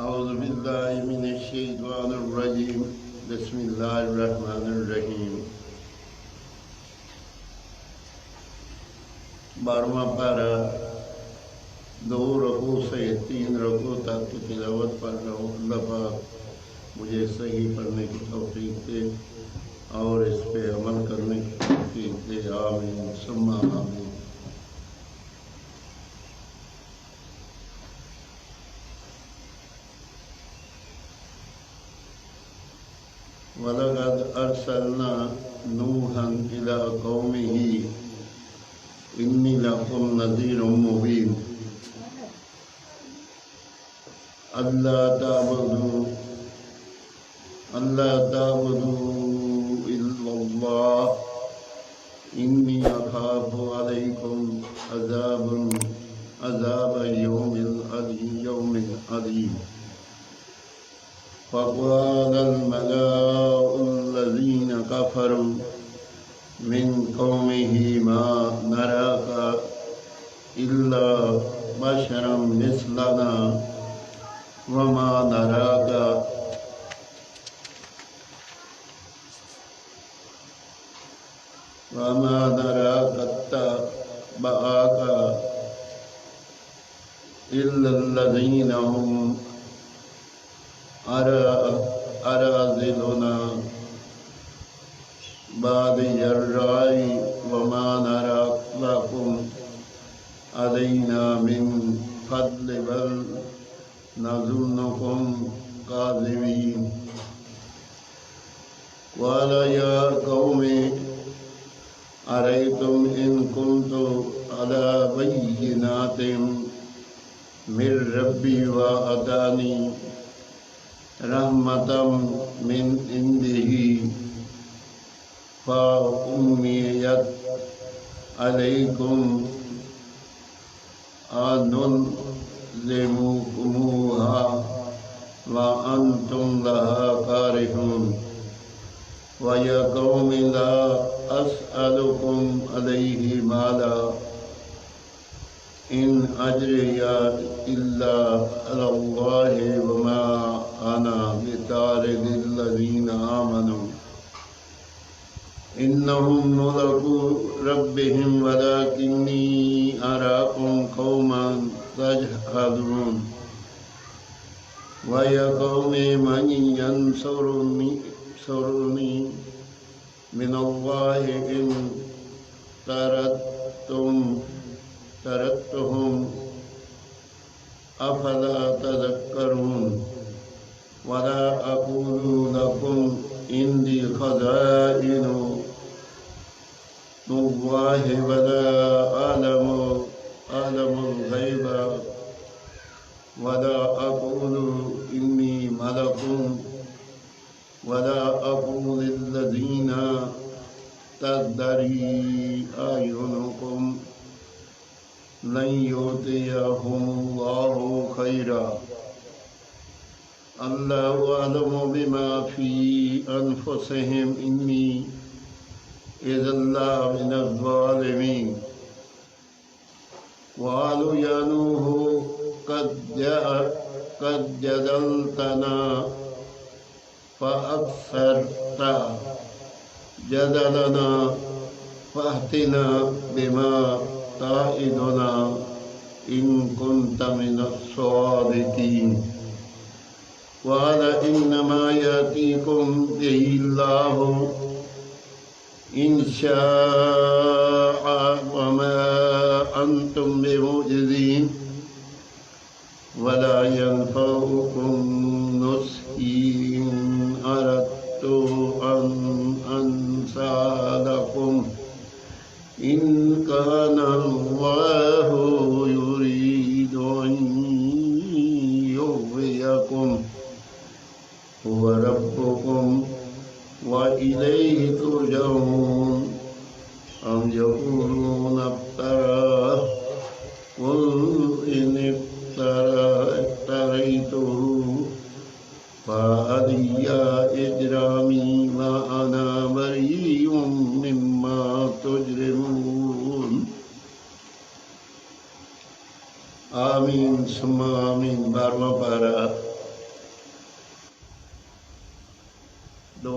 أعوذ بالله من الشيطان الرجيم بسم الله الرحمن الرحیم 12واں پارہ 2 رکوع سے 3 رکوع تک کی تلاوت پڑھ رہا ہوں۔ اللہ پاک مجھے صحیح پڑھنے کی توفیق دے اور اس پہ عمل کرنے کی توفیق دے، آمین ثم آمین۔ وَلَقَدْ أَرْسَلْنَا نُوحًا إِلَىٰ قَوْمِهِ إِنِّي لَكُمْ نَذِيرٌ مُّبِينٌ أَلَّا تَعْبُدُوا إِلَّا اللَّهَ إِنِّي أَخَافُ عَلَيْكُمْ عَذَابَ يَوْمٍ عَظِيمٍ۔ فَقَالَ الْمَلَأُ الَّذِينَ كَفَرُوا مِنْ قَوْمِهِ مَا نَرَاكَ إِلَّا بَشَرًا مِثْلَنَا وَمَا نَرَاكَ اتَّبَعَكَ إِلَّا الَّذِينَ هُمْ أَرَاذِلُنَا بَادِيَ الرَّأْيِ وَمَا نَرَىٰ لَكُمْ عَلَيْنَا مِنْ فَضْلٍ بَلْ نَظُنُّكُمْ كَاذِبِينَ۔ قَالَ يَا قَوْمِ أَرَأَيْتُمْ إِنْ كُنتُ عَلَىٰ بَيِّنَةٍ مِّن رَّبِّي وَآتَانِي رحمة من عنده فأميت عليكم أنلزمكموها وأنتم لها كارهون۔ ويا قوم لا أسألكم عليه مالا إن أجري إلا على الله وما أنا بطارد الذين آمنوا إنهم ملاقو ربهم ولكني أراكم قوما تجهلون۔ ويا قوم من ينصرني من الله إن تردتهم أفلا تذكرون۔ ولا أقول لكم عندي خزائن الله ولا أعلم الغيب ولا أقول إني ملك ولا أقول الذين تزدري أعينكم لن يؤتيهم الله خيرا الله أعلم بما في أنفسهم إني إذا لمن الظالمين۔ قالوا يا نوح قد جدلتنا فأكثرت جدلنا فأتنا بما تعدنا إن كنت من الصادقين۔ قال إنما يأتيكم به الله إن شاء وما أنتم بمعجزين ولا ينفعكم نصحي إن أردت أن أنصح لكم إن كان الله يريد أن يغويكم هو ربكم وإليه ترجعون۔ أم يقولون افتراه قل إن افتريته فعلي إجرامي وأنا بريء مما تجرمون۔ آمین ثم آمین۔ 12واں پارہ 2